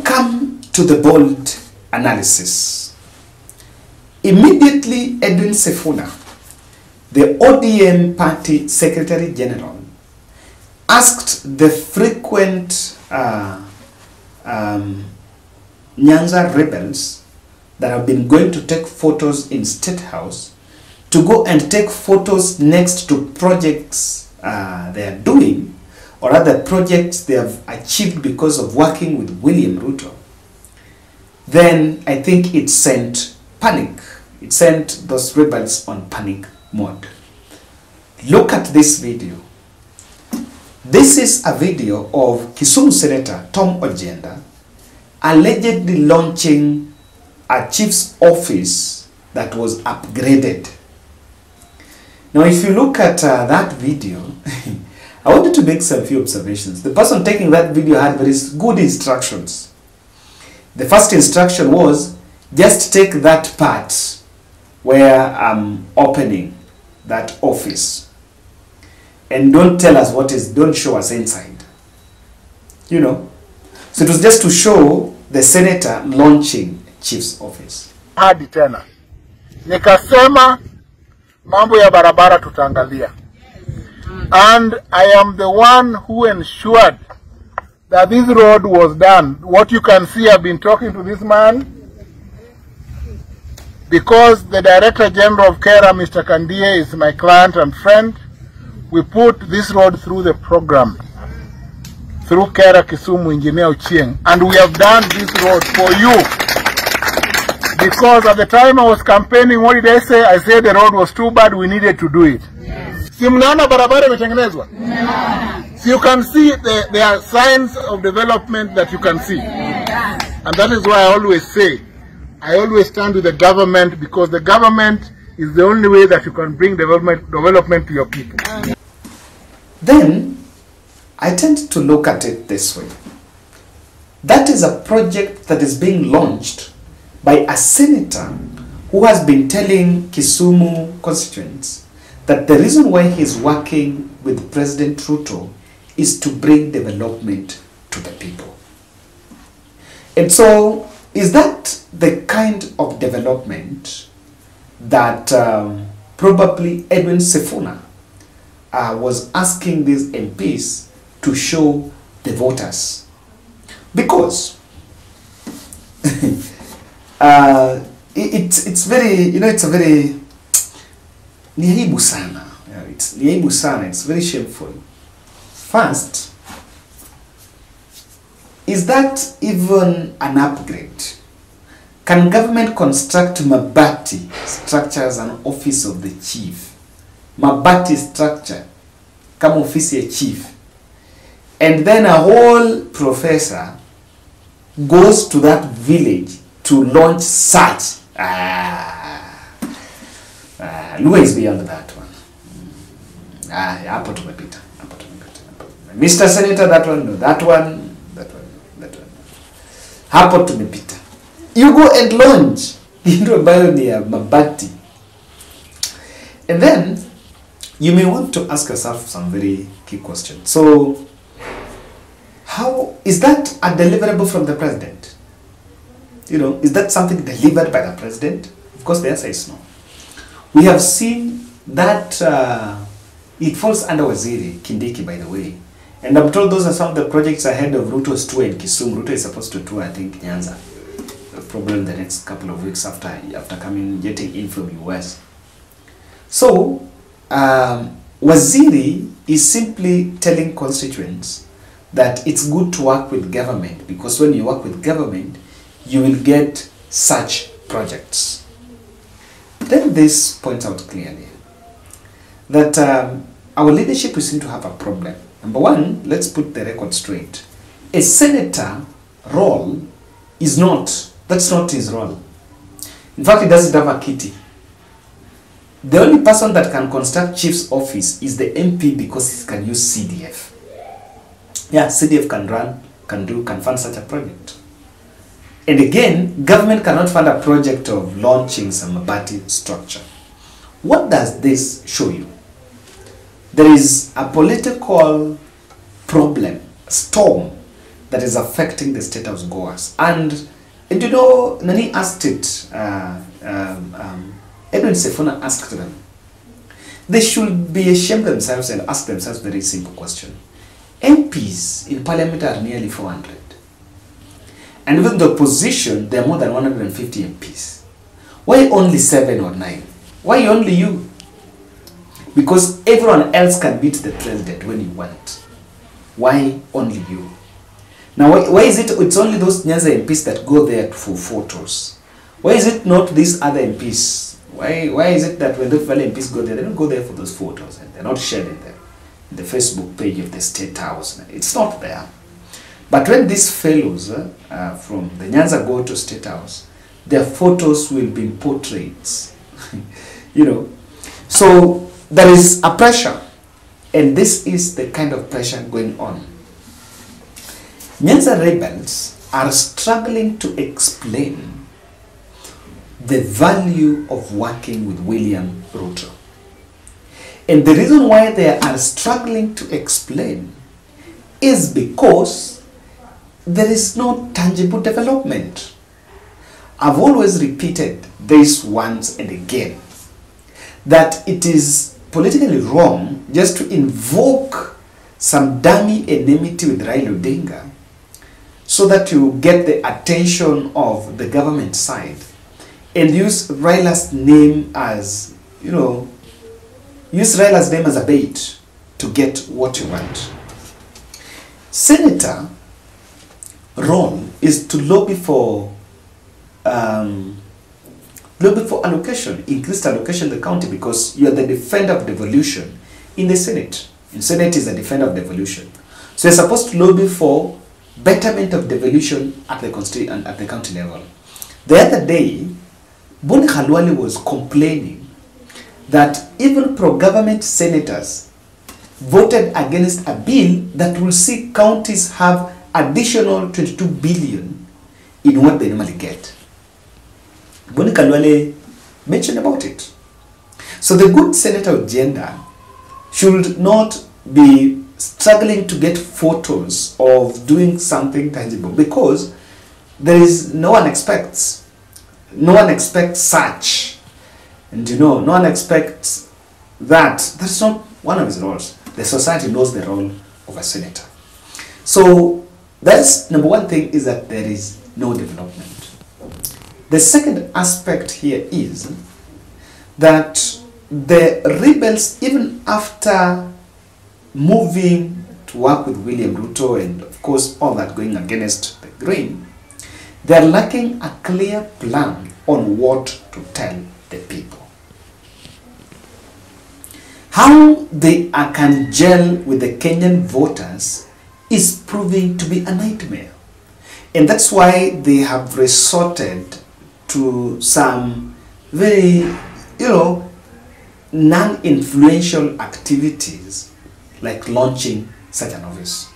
come to the bold analysis. Immediately, Edwin Sifuna, the ODM party secretary general, asked the frequent Nyanza rebels that have been going to take photos in Statehouse to go and take photos next to projects they are doing, or other projects they have achieved because of working with William Ruto. Then I think it sent panic. It sent those rebels on panic mode. Look at this video. This is a video of Kisumu Senator Tom Ojienda allegedly launching a chief's office that was upgraded. Now, if you look at that video, I wanted to make some few observations. The person taking that video had very good instructions. The first instruction was, just take that part where I'm opening that office and don't tell us what is, don't show us inside. You know? So it was just to show the senator launching chief's office. Hadi tena nikasema mambo ya barabara tutaangalia, and I am the one who ensured that this road was done. What you can see, I've been talking to this man because the Director General of KERA, Mr. Kandie, is my client and friend. We put this road through the program, through KERA Kisumu Engineer Ochieng, and we have done this road for you. Because at the time I was campaigning, what did I say? I said the road was too bad, we needed to do it. Si mnaona barabara imetengenezwa? So you can see there are signs of development that you can see. And that is why I always say, I always stand with the government, because the government is the only way that you can bring development to your people. Then, I tend to look at it this way. That is a project that is being launched by a senator who has been telling Kisumu constituents that the reason why he is working with President Ruto is to bring development to the people. And so, is that the kind of development that probably Edwin Sifuna was asking these MPs to show the voters? Because it's very, you know, it's a very ni aibu sana. It's ni aibu sana. It's very shameful. First, is that even an upgrade? Can government construct Mabati structure as an office of the chief? Mabati structure, come office a chief. And then a whole professor goes to that village to launch such. Lua is beyond that one. Hapo tumepita. Mr. Senator, that one, no. That one. Hapo tumepita. You go and launch into ambayo ni ya Mabati. And then, you may want to ask yourself some very key questions. So, how is that a deliverable from the president? You know, is that something delivered by the president? Of course, the answer is no. We have seen that it falls under Waziri Kindiki, by the way. And I'm told those are some of the projects ahead of Ruto's tour in Kisumu. Ruto is supposed to tour, I think, Nyanza. Probably the next couple of weeks after getting in from US. So, Waziri is simply telling constituents that it's good to work with government, because when you work with government, you will get such projects. Then this points out clearly that our leadership, we seem to have a problem. Number one, let's put the record straight. A senator role is not, that's not his role. In fact, he doesn't have a kitty. The only person that can construct chief's office is the MP, because he can use CDF. Yeah, CDF can fund such a project. And again, government cannot fund a project of launching some Mabati structure. What does this show you? There is a political problem, storm, that is affecting the State House goers. And you know, Nani asked it, Edwin Sifuna asked them, they should be ashamed themselves and ask themselves a very simple question. MPs in parliament are nearly 400. And even the opposition, there are more than 150 MPs. Why only 7 or 9? Why only you? Because everyone else can beat the president when you want. Why only you? Now, why is it it's only those Nyanza MPs that go there for photos? Why is it not these other MPs? Why is it that when the Valley MPs go there, they don't go there for those photos and they're not sharing them in the Facebook page of the State House? It's not there. But when these fellows from the Nyanza go to State House, their photos will be portraits. You know, so there is a pressure, and this is the kind of pressure going on. Nyanza rebels are struggling to explain the value of working with William Ruto. And the reason why they are struggling to explain is because there is no tangible development. I've always repeated this once and again, that it is politically wrong just to invoke some dummy enmity with Raila Odinga so that you get the attention of the government side and use Raila's name as, you know, use Raila's name as a bait to get what you want. Senator role is to lobby for allocation, increased allocation in the county, because you are the defender of devolution in the Senate. In Senate is the defender of devolution. So you're supposed to lobby for betterment of devolution at the county level. The other day, Boni Khalwale was complaining that even pro-government senators voted against a bill that will see counties have additional 22 billion in what they normally get. Boni Khalwale mentioned about it. So the good Senator Ojienda should not be struggling to get photos of doing something tangible, because there is no one expects such, and you know, no one expects that. That's not one of his roles. The society knows the role of a senator. So that's number one thing, is that there is no development. The second aspect here is that the rebels, even after moving to work with William Ruto and of course all that going against the grain, they are lacking a clear plan on what to tell the people. How they can gel with the Kenyan voters is proving to be a nightmare. And that's why they have resorted to some very, you know, non-influential activities like launching such an office.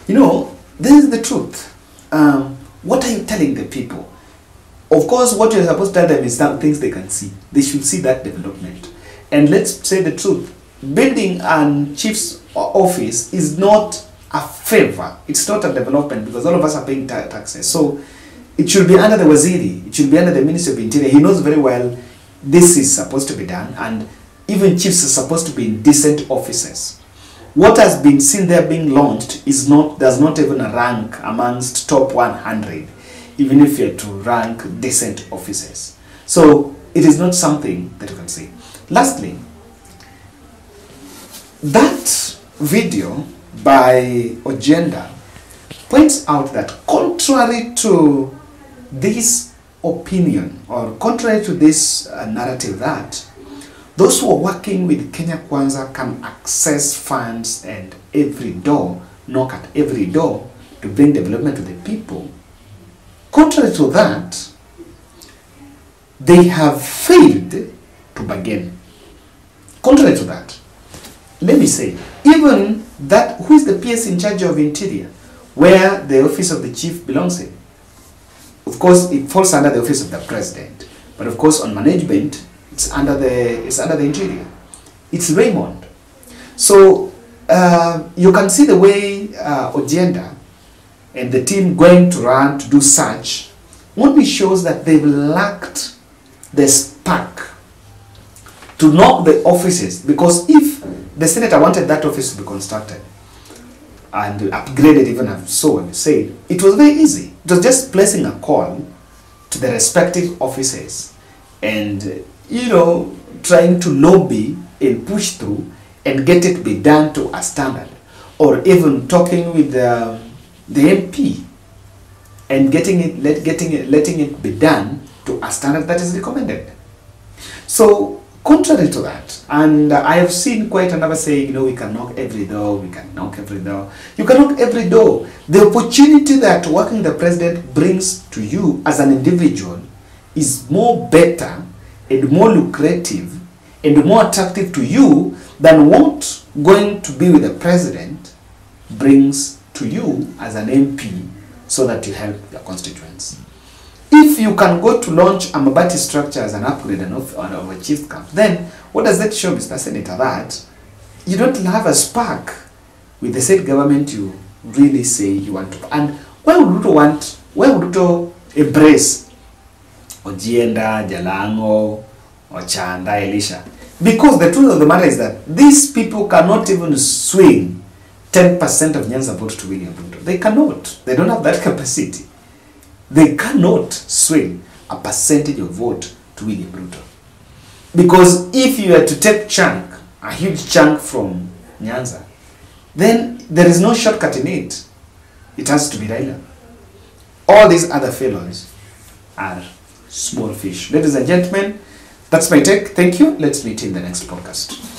You know, this is the truth. What are you telling the people? Of course, what you're supposed to tell them is some things they can see. They should see that development. And let's say the truth. Building a chief's office is not a favor. It's not a development, because all of us are paying taxes. So it should be under the Waziri. It should be under the Ministry of Interior. He knows very well this is supposed to be done, and even chiefs are supposed to be in decent offices. What has been seen there being launched does not even rank amongst top 100, even if you're to rank decent offices. So it is not something that you can see. Lastly, that video by Ojienda points out that contrary to this opinion, or contrary to this narrative, that those who are working with Kenya Kwanza can access funds and knock at every door to bring development to the people. Contrary to that, they have failed to bargain. Contrary to that, let me say, even that, who is the PS in charge of Interior, where the office of the chief belongs in? Of course, it falls under the office of the president, but of course on management, it's under the Interior. It's Raymond. So you can see the way Ojienda and the team going to run to do such only shows that they've lacked the spark to knock the offices, because if the senator wanted that office to be constructed and upgraded, even as so said, it was very easy. It was just placing a call to the respective offices and, you know, trying to lobby and push through and get it be done to a standard, or even talking with the MP and letting it be done to a standard that is recommended. So contrary to that, and I have seen quite another saying, you know, we can knock every door, we can knock every door. You can knock every door. The opportunity that working the president brings to you as an individual is more better and more lucrative and more attractive to you than what going to be with the president brings to you as an MP, so that you help your constituents. If you can go to launch a Mabati structure as an upgrade of a chief camp, then what does that show, Mr. Senator? That you don't have a spark with the state government you really say you want to. And why would Ruto embrace Ojienda, Jalan'go, Ojienda, Elisha? Because the truth of the matter is that these people cannot even swing 10% of Nyanza vote to William Ruto. They cannot. They don't have that capacity. They cannot swing a percentage of vote to William Ruto. Because if you are to take a huge chunk from Nyanza, then there is no shortcut in it. It has to be Raila. All these other fellows are small fish. Ladies and gentlemen, that's my take. Thank you. Let's meet in the next podcast.